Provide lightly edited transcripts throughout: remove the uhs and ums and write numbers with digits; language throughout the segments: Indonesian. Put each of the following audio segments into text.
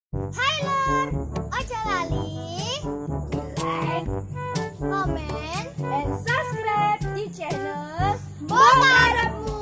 Hai Lur, ojo lali like, komen, dan subscribe di channel Bokarepmu.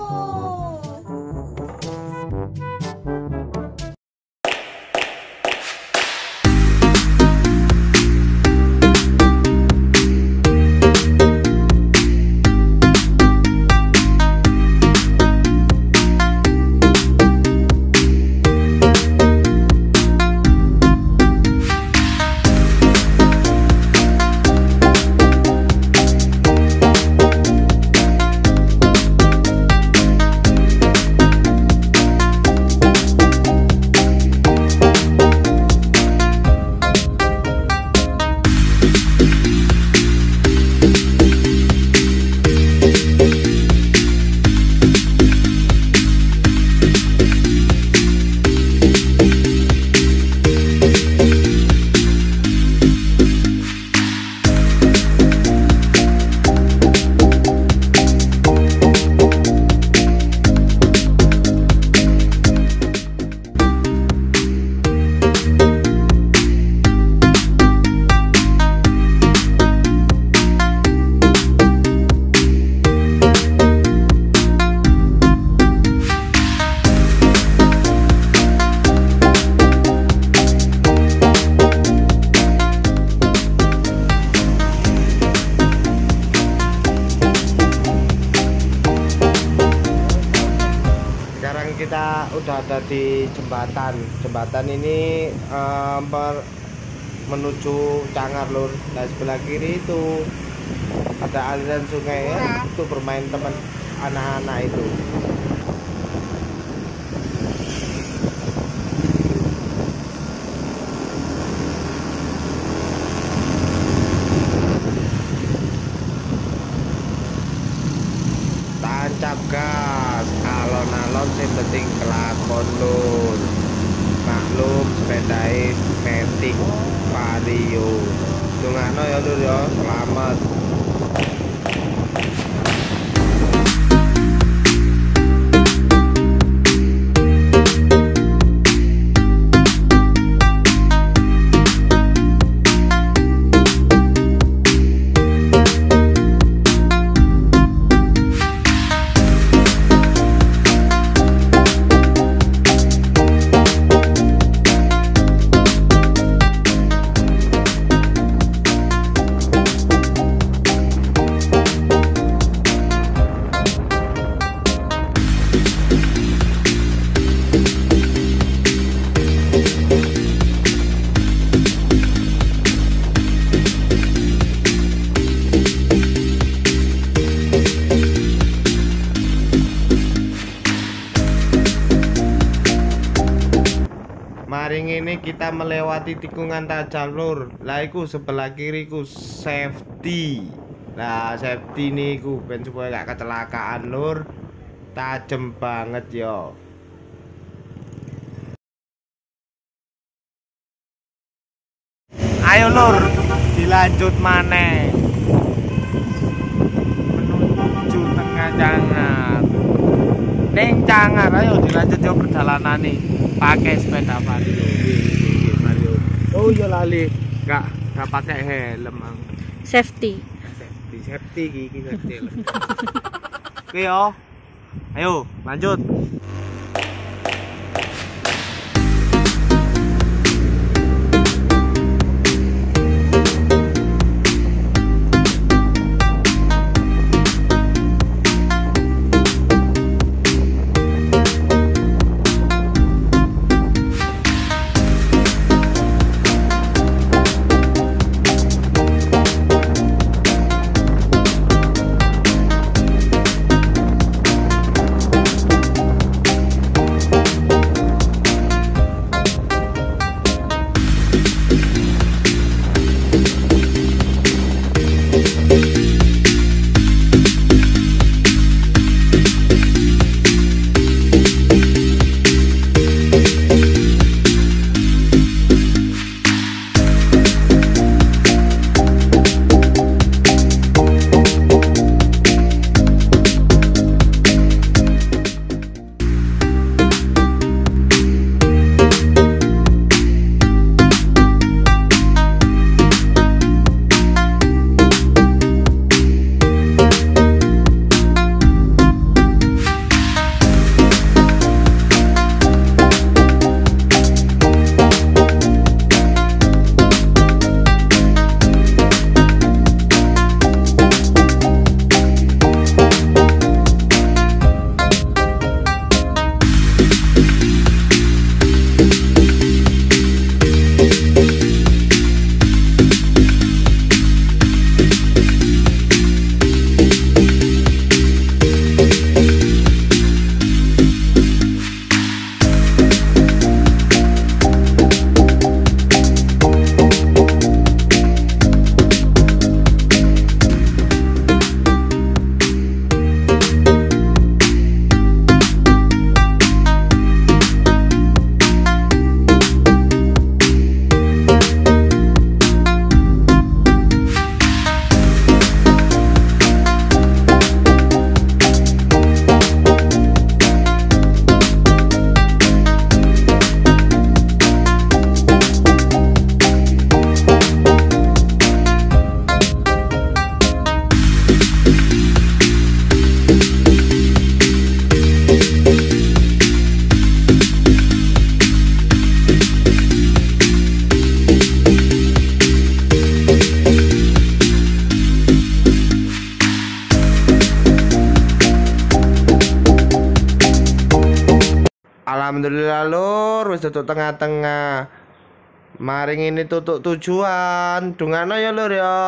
Kita udah ada di jembatan ini menuju Cangar Lur. Nah, sebelah kiri itu ada aliran sungai ya, itu bermain teman anak-anak itu. Tancap gas, kalau nalon sing penting kelakon Lur. Maklum sepedai metik vario. Tungakno ya Lur ya, selamat. Maring ini kita melewati tikungan tajam Lur. Lah iku sebelah kiri ku safety. Nah, safety niku ben supaya gak kecelakaan Lur. Tajem banget yo. Ayo Lur, dilanjut maneh. Menuju tengah Cangar. Ning Cangar, ayo dilanjut yo perjalanan nih. Pakai sepeda vario. Oh iya lali, nggak pakai helm. safety. Safety gigi kecil. Oke yo, ayo lanjut. Alhamdulillah lur, wis tutuk tengah-tengah. Maring ini tutuk tujuan. Dungano ya lur ya.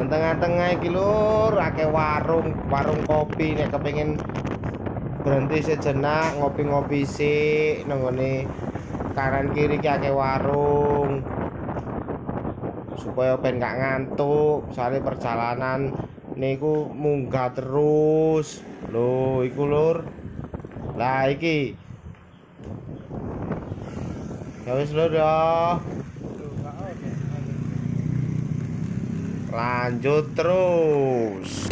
Tengah-tengah iki lur, akeh warung kopi nek kepengin berhenti sejenak ngopi-ngopi sik nang ngene kanan kiri ki akeh warung. Supaya ben gak ngantuk, soalnya perjalanan niku munggah terus. Lho, iku lur. Lah iki. Ya wis lur ya. Lanjut terus.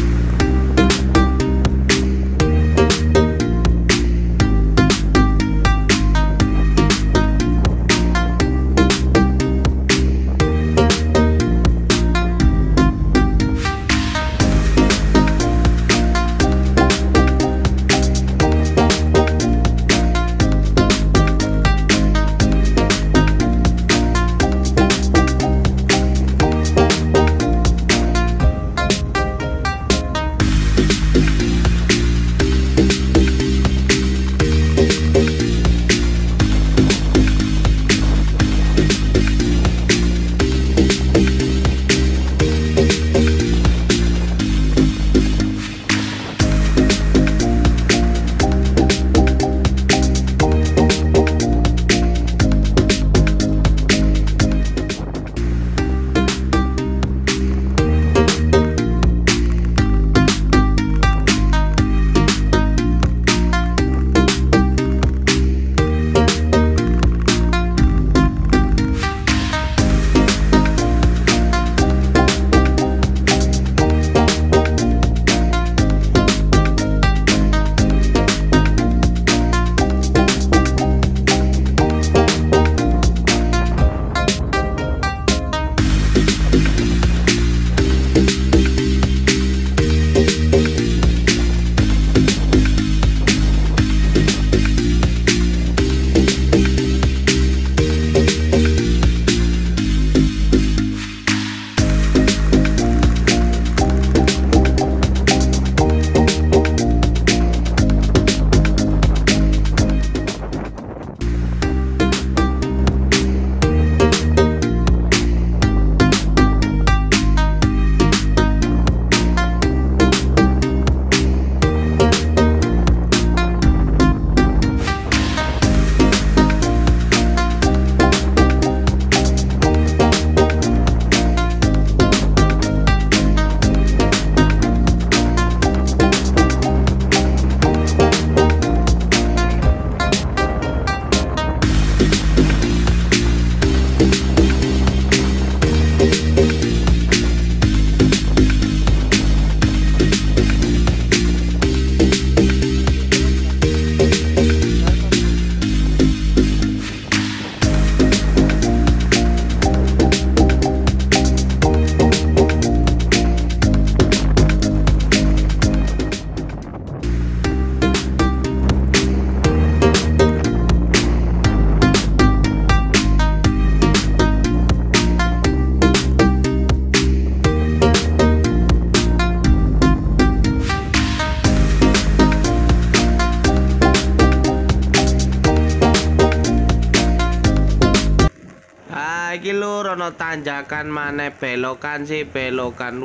iki lur ana tanjakan maneh belokan sih belokan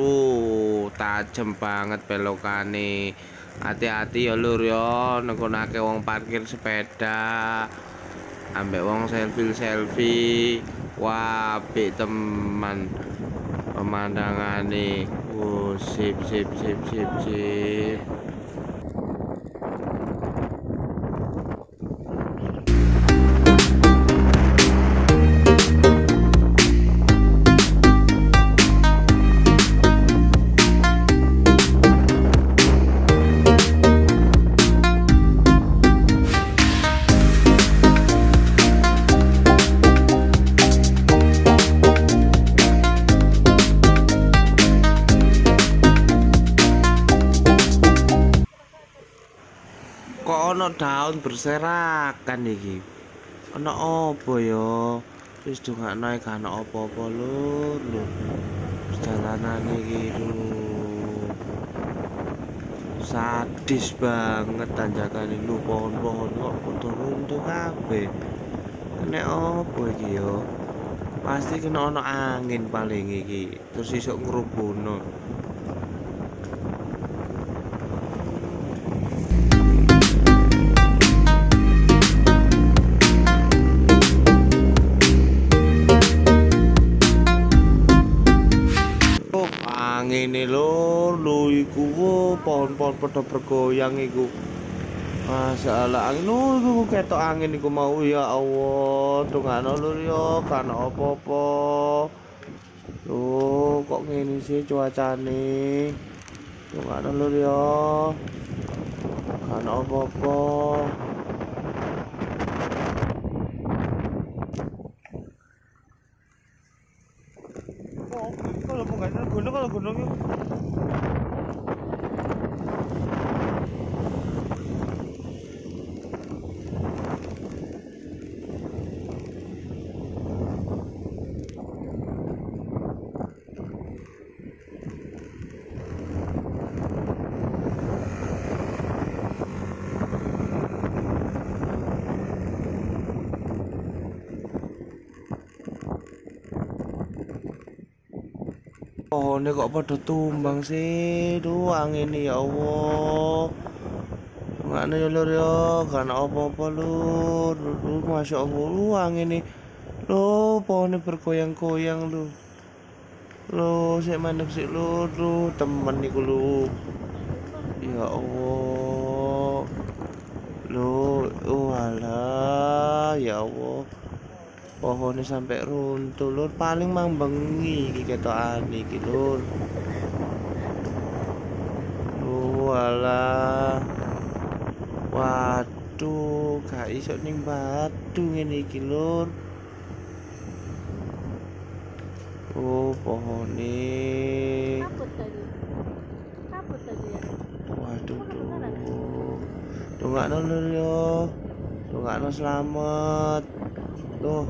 tajem banget belokane Hati-hati ya lur ya, nengkonake wong parkir sepeda, ambek wong selfie. Wah, apik teman pemandangane. Sip. Kok ono daun berserakan iki? Ono apa ya? Wis dongakno gak ono apa-apa lur. Perjalanan iki sadis banget tanjakane lho, pohon-pohon kok padha runtuh kabeh. Nek apa iki ya? Pasti kena ono angin paling iki, terus isuk ngrubuhno. Ngene lho iku pohon-pohon padha bergoyang iku. Masalah angin iku ketok angin iku mau ya Allah, dongakno lur ya, kan apa-apa. Loh, kok ngene sih cuacane? Dongakno lur ya. Kan apa-apa. Kalau gunung pohonnya kok pada tumbang sih. Duh, angin ya Allah. Ngene ya lur ya, kan apa-apa lur. Masya Allah, angin ini. Loh, pohonnya bergoyang-goyang lho. Loh, sik mandek sik lur, temen niku lho. Ya Allah. Loh, walah, ya Allah. Pohonnya sampai runtuh lur, paling mang bengi iki ketokane iki lur. Walah. Waduh, gak iso ning batu ngene iki lur. Pohone kabut tadi ya. Waduh, dongakno lur yo. Dongakno selamat. Tuh.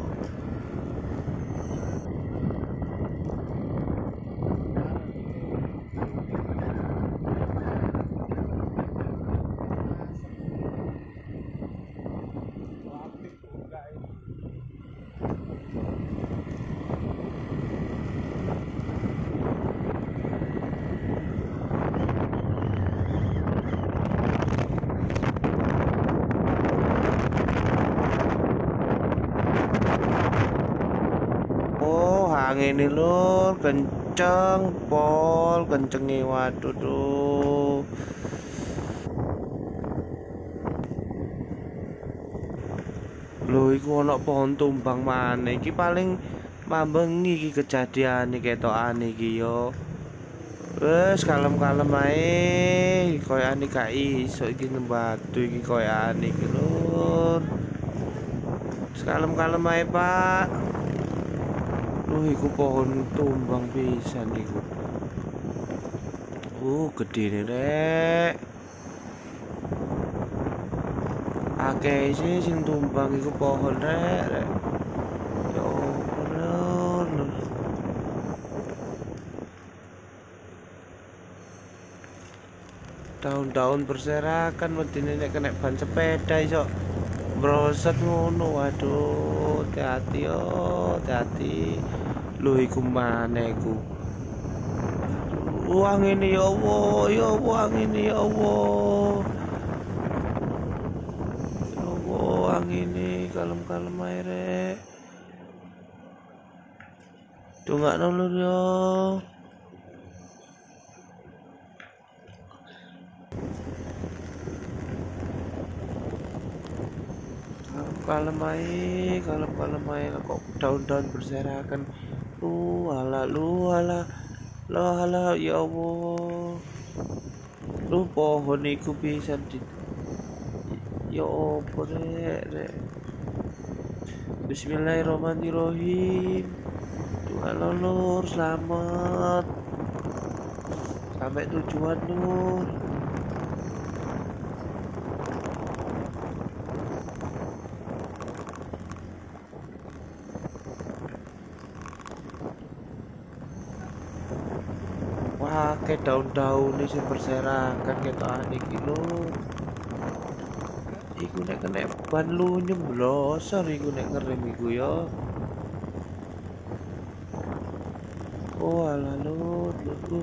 Angin ini lur, kenceng pol, kencenge waduh tuh. Lho iku ana pohon tumbang maneh iki paling mambengi iki kejadiane ketokane iki yo. Wes kalem-kalem ae, koyane gak iso iki nembatu iki koyane iki lur. Kalem-kalem ae, Pak. Iku pohon tumbang pisan iku. Gedene rek. Akeh sing tumbang iku pohon rek. Ya Allah. Tahun-tahun berserakan medine nek kena ban sepeda iso broset ngono. Waduh, hati-hati yo, hati-hati. Lho iku maneh iku. Angin ya Allah, ya Allah, angin ya Allah. Ya Allah, angin kalem-kalem ae rek. Dongakno lur ya. Kalem ae kok daun-daun berserakan. Lu alah ya Allah. Lu pohon iku pisan di ya opo rek. Bismillahirrahmanirrahim. Doa lur, selamat sampai tujuan lur. Wah, ke daun-daun ini sing berserakan ketokan iki lur. Iku nek kena ban lu nyemblosor iku nek ngerem iku ya. Oh alah lur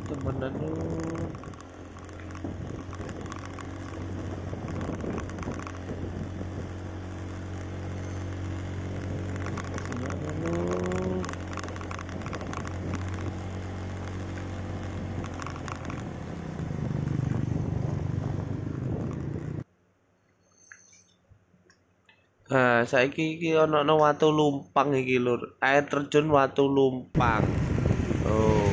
temenan lur. Nah, saiki iki ana watu lumpang iki lur. Air terjun watu lumpang. Oh.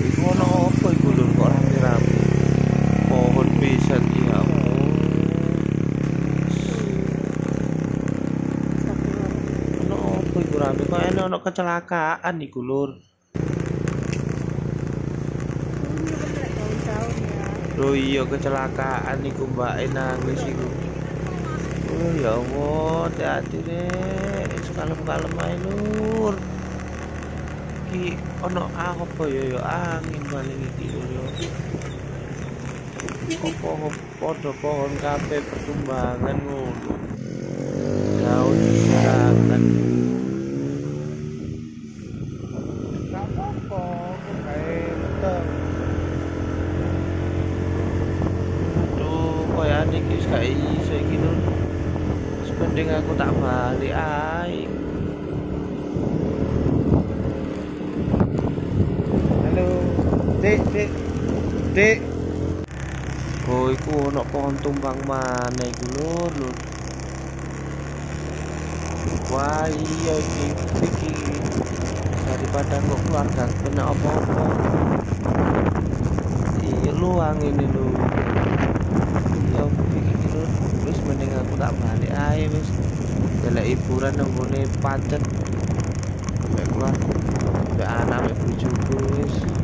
Iku ana apa iku lur kok rame-rame? Pohon pisan ya Allah. Ana apa iku rame kok ana kecelakaan iku lur. Oh iya kecelakaan iku mbak nangis iku. Oh ya Allah, hati-hati rek, kalem-kalem ae lur. Iki ono apa ya angin paling iki lur yo. Pohon kabeh pertumbangan ngono. Daun silakan. Gak apa-apa, kae meteng. Aduh, koyo iki wis gak iso iki lur. Mending aku tak balik ae. Halo, Dek. Oh, iku ono pohon tumbang mana iku lur. Wah, iya iki. Daripada kok keluarga kena apa-apa. Iya lu angin lu. Ya iki lur. Wis mending aku tak balik ae wis. Delek hiburan nang ngene pacet. Sampai keluar. Sampai anak bojoku wis.